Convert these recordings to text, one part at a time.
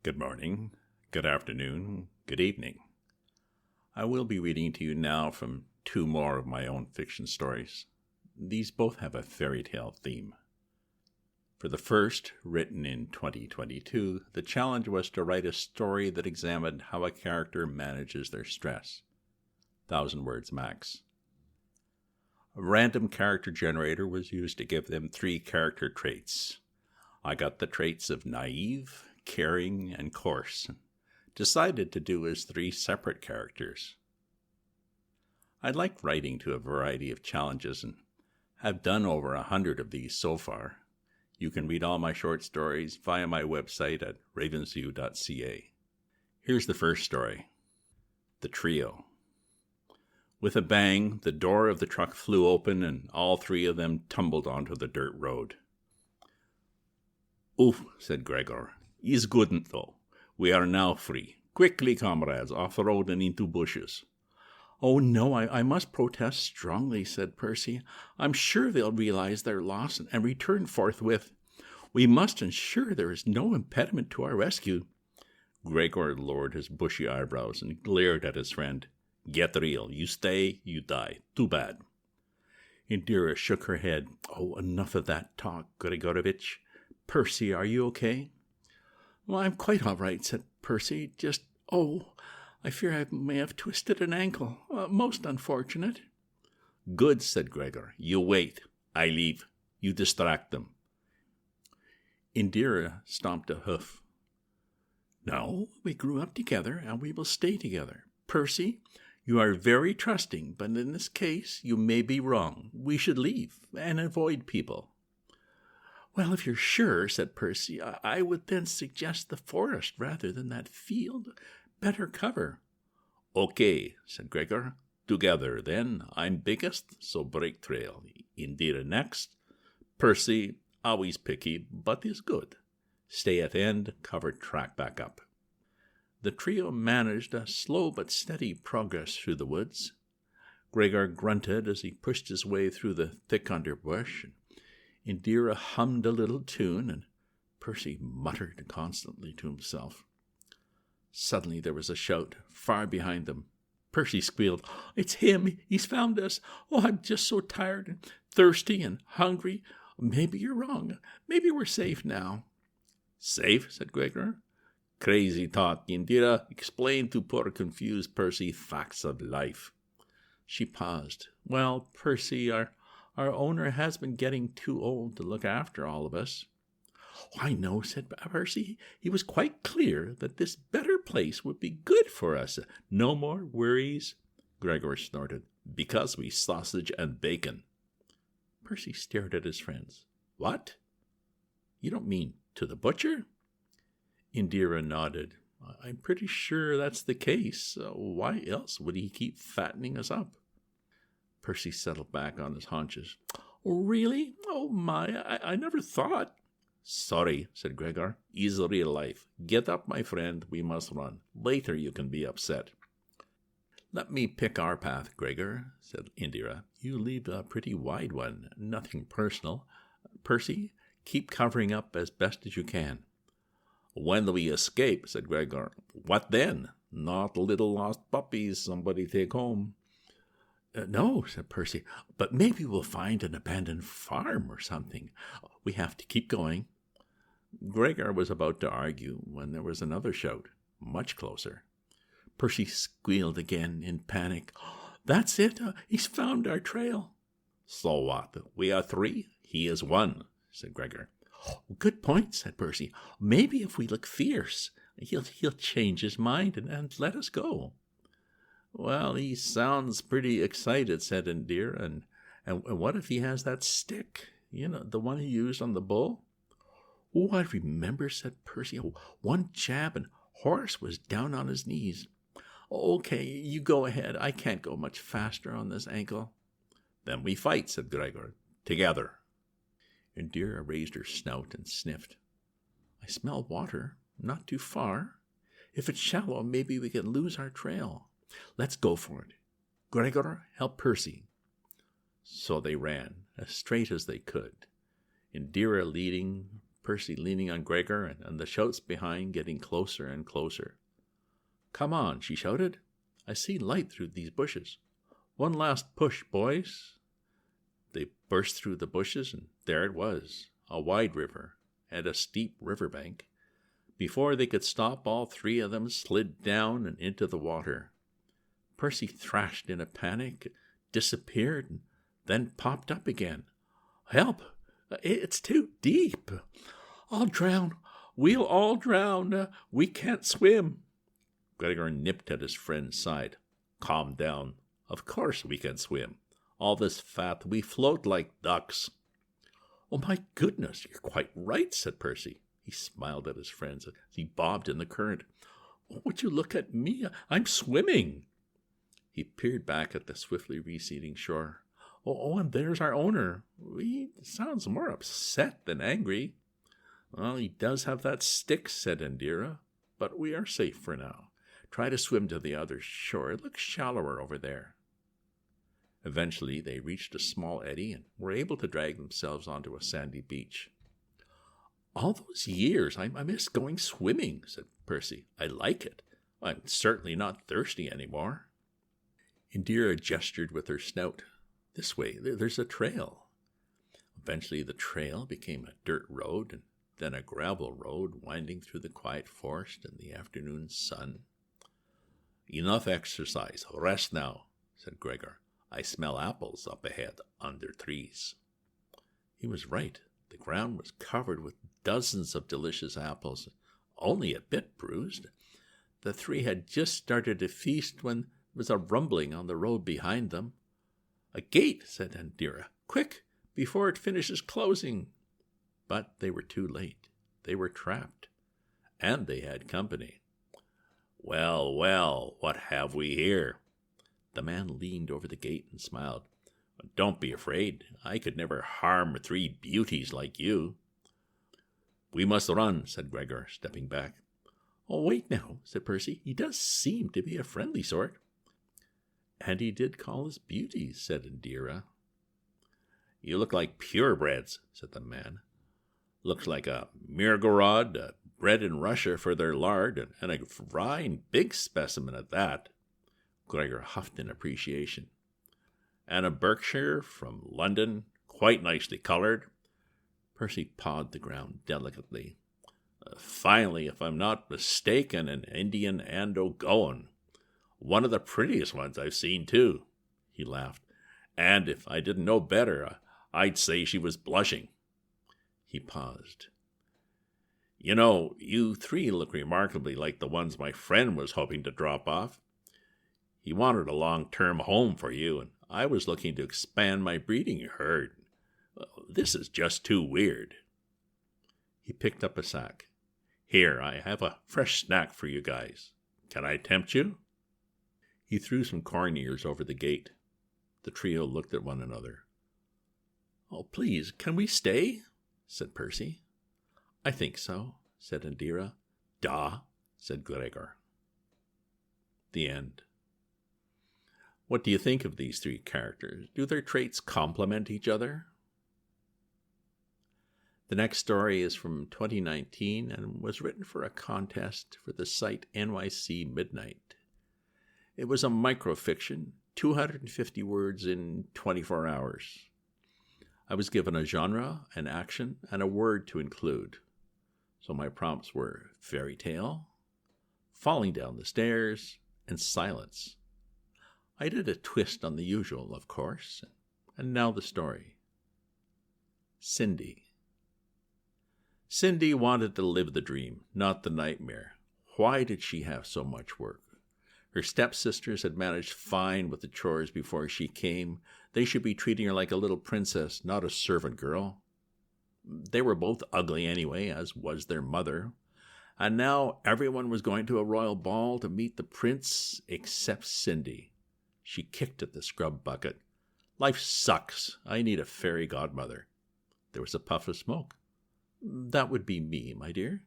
Good morning, good afternoon, good evening. I will be reading to you now from two more of my own fiction stories. These both have a fairy tale theme. For the first, written in 2022, the challenge was to write a story that examined how a character manages their stress. 1,000 words max. A random character generator was used to give them 3 character traits. I got the traits of naïve, caring, and coarse. Decided to do as 3 separate characters. I like writing to a variety of challenges and have done over 100 of these so far. You can read all my short stories via my website at ravensview.ca. Here's the first story. The Trio. With a bang, the door of the truck flew open and all 3 of them tumbled onto the dirt road. "Oof," said Gregor. "Is good though. We are now free. Quickly, comrades, off the road and into bushes." "Oh, no, I must protest strongly," said Percy. "I'm sure they'll realize their loss and return forthwith. We must ensure there is no impediment to our rescue." Gregor lowered his bushy eyebrows and glared at his friend. "Get real. You stay, you die. Too bad." Indira shook her head. "Oh, enough of that talk, Grigorovitch. Percy, are you okay?" "Well, I'm quite all right," said Percy. I fear I may have twisted an ankle. Most unfortunate." "Good," said Gregor. "You wait. I leave. You distract them." Indira stomped a hoof. "No, we grew up together, and we will stay together. Percy, you are very trusting, but in this case you may be wrong. We should leave and avoid people." "Well, if you're sure," said Percy, I would then suggest the forest rather than that field. Better cover." "Okay," said Gregor. "Together, then. I'm biggest, so break trail. Indira next. Percy, always picky, but is good. Stay at end, cover track back up." The trio managed a slow but steady progress through the woods. Gregor grunted as he pushed his way through the thick underbush. Indira hummed a little tune, and Percy muttered constantly to himself. Suddenly there was a shout far behind them. Percy squealed, "It's him! He's found us! Oh, I'm just so tired and thirsty and hungry. Maybe you're wrong. Maybe we're safe now." "Safe?" said Gregor. "Crazy talk, Indira. Explain to poor confused Percy facts of life." She paused. "Well, Percy, our owner has been getting too old to look after all of us." "I know," said Percy. "He was quite clear that this better place would be good for us. No more worries." Gregor snorted. "Because we sausage and bacon." Percy stared at his friends. "What? You don't mean to the butcher?" Indira nodded. "I'm pretty sure that's the case. Why else would he keep fattening us up?" Percy settled back on his haunches. "Oh, really? Oh, my, I never thought." "Sorry," said Gregor. "Is real life. Get up, my friend. We must run. Later you can be upset." "Let me pick our path, Gregor," said Indira. "You leave a pretty wide one. Nothing personal. Percy, keep covering up as best as you can." "When we escape," said Gregor. "What then? Not little lost puppies somebody take home." "No," said Percy, "but maybe we'll find an abandoned farm or something. We have to keep going." Gregor was about to argue when there was another shout, much closer. Percy squealed again in panic. "That's it! He's found our trail." "So what? We are 3. He is 1, said Gregor. "Good point," said Percy. "Maybe if we look fierce, he'll change his mind and let us go." "Well, he sounds pretty excited," said Indira. And what if he has that stick? The one he used on the bull?" "Oh, I remember," said Percy. "One jab and Horace was down on his knees." "Okay, you go ahead. I can't go much faster on this ankle." "Then we fight," said Gregor. "Together." Indira raised her snout and sniffed. "I smell water, not too far. If it's shallow, maybe we can lose our trail. Let's go for it. Gregor, help Percy." So they ran, as straight as they could, Indira leading, Percy, leaning on Gregor, and the shouts behind getting closer and closer. "Come on," she shouted. "I see light through these bushes. One last push, boys." They burst through the bushes, and there it was, a wide river and a steep riverbank. Before they could stop, all three of them slid down and into the water. Percy thrashed in a panic, disappeared, and then popped up again. "Help! It's too deep. I'll drown. We'll all drown. We can't swim." Gregor nipped at his friend's side. "Calm down. Of course we can swim. All this fat, we float like ducks." "Oh, my goodness, you're quite right," said Percy. He smiled at his friends as he bobbed in the current. "Oh, would you look at me? I'm swimming." He peered back at the swiftly receding shore. Oh, and there's our owner. He sounds more upset than angry." "Well, he does have that stick," said Indira, "but we are safe for now. Try to swim to the other shore. It looks shallower over there." Eventually, they reached a small eddy and were able to drag themselves onto a sandy beach. "All those years, I miss going swimming," said Percy. "I like it. I'm certainly not thirsty anymore." Indira gestured with her snout. "This way, there's a trail." Eventually, the trail became a dirt road and then a gravel road winding through the quiet forest in the afternoon sun. "Enough exercise. Rest now," said Gregor. "I smell apples up ahead under trees." He was right. The ground was covered with dozens of delicious apples, only a bit bruised. The three had just started to feast when there was a rumbling on the road behind them. "A gate," said Indira. "Quick, before it finishes closing." But they were too late. They were trapped. And they had company. "Well, well, what have we here?" The man leaned over the gate and smiled. "Don't be afraid. I could never harm three beauties like you." "We must run," said Gregor, stepping back. "Oh, wait now," said Percy. "He does seem to be a friendly sort." "And he did call us beauties," said Indira. "You look like purebreds," said the man. "Looks like a Mirgorod, bred in Russia for their lard, and a fine big specimen at that." Gregor huffed in appreciation. "And a Berkshire from London, quite nicely colored." Percy pawed the ground delicately. "Finally, if I'm not mistaken, an Indian Andogoan. One of the prettiest ones I've seen, too." He laughed. "And if I didn't know better, I'd say she was blushing." He paused. "You know, you three look remarkably like the ones my friend was hoping to drop off. He wanted a long-term home for you, and I was looking to expand my breeding herd. This is just too weird." He picked up a sack. "Here, I have a fresh snack for you guys. Can I tempt you?" He threw some corn ears over the gate. The trio looked at one another. "Oh, please, can we stay?" said Percy. "I think so," said Indira. "Da," said Gregor. The end. What do you think of these three characters? Do their traits complement each other? The next story is from 2019 and was written for a contest for the site NYC Midnight. It was a microfiction, 250 words in 24 hours. I was given a genre, an action, and a word to include. So my prompts were fairy tale, falling down the stairs, and silence. I did a twist on the usual, of course, and now the story. Cindy. Cindy wanted to live the dream, not the nightmare. Why did she have so much work? Her stepsisters had managed fine with the chores before she came. They should be treating her like a little princess, not a servant girl. They were both ugly anyway, as was their mother. And now everyone was going to a royal ball to meet the prince, except Cindy. She kicked at the scrub bucket. "Life sucks. I need a fairy godmother." There was a puff of smoke. "That would be me, my dear."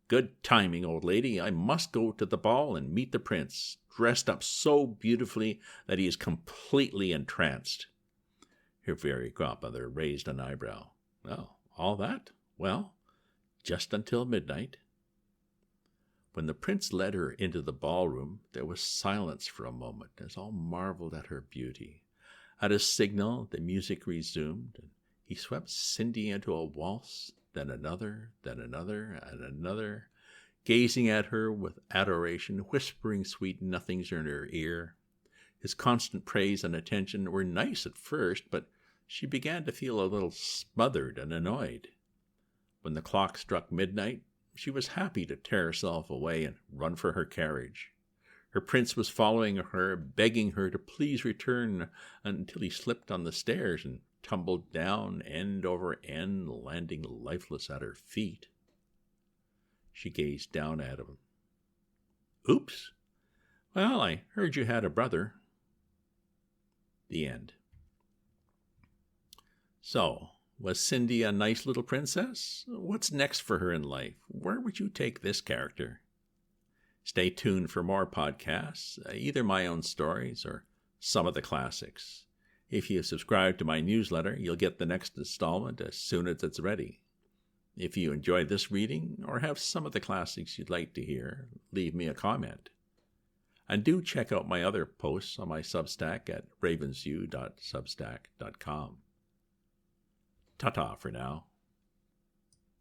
"Good timing, old lady. I must go to the ball and meet the prince, dressed up so beautifully that he is completely entranced." Her fairy godmother raised an eyebrow. "Oh, all that? Well, just until midnight. When the prince led her into the ballroom, there was silence for a moment, as all marveled at her beauty. At a signal, the music resumed, and he swept Cindy into a waltz, then another, and another, gazing at her with adoration, whispering sweet nothings in her ear. His constant praise and attention were nice at first, but she began to feel a little smothered and annoyed. When the clock struck midnight, she was happy to tear herself away and run for her carriage. Her prince was following her, begging her to please return, until he slipped on the stairs and tumbled down end over end, landing lifeless at her feet. She gazed down at him. "Oops. Well, I heard you had a brother." The end. So, was Cindy a nice little princess? What's next for her in life? Where would you take this character? Stay tuned for more podcasts, either my own stories or some of the classics. If you subscribe to my newsletter, you'll get the next installment as soon as it's ready. If you enjoyed this reading or have some of the classics you'd like to hear, leave me a comment. And do check out my other posts on my Substack at ravensview.substack.com. Ta-ta for now.